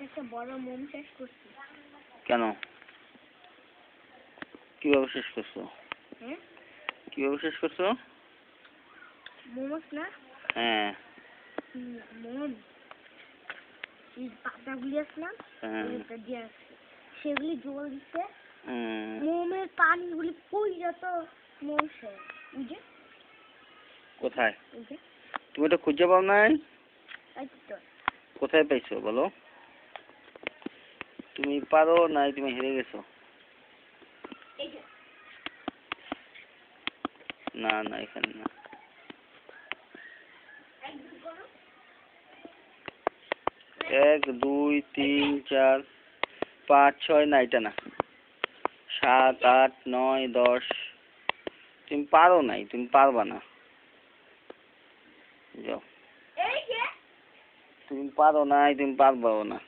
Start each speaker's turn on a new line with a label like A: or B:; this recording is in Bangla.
A: একটা বড় মোম শেষ করছি।
B: কেন? কিভাবে শেষ করছো? কিভাবে শেষ করছো?
A: মোমোস না?
B: হ্যাঁ।
A: মোম এই পাতাগুলি আছে না? সেগুলি জল দিতে মোমের পানিগুলি পড়ে তো মোম শেষ। বুঝে?
B: কোথায়? তুমি তো খুঁজে পাও নাই?
A: তো
B: কোথায় পাইছো বলো? তুমি পারো নাই, তুমি হেরে গেছো। না না, এখানে না। 1 2 3 4 5 6 না, এটা না। 7 8 9 10। তুমি পারো নাই, তুমি পারবা না। যাও। তুমি পারো নাই, তুমি পারবাও না।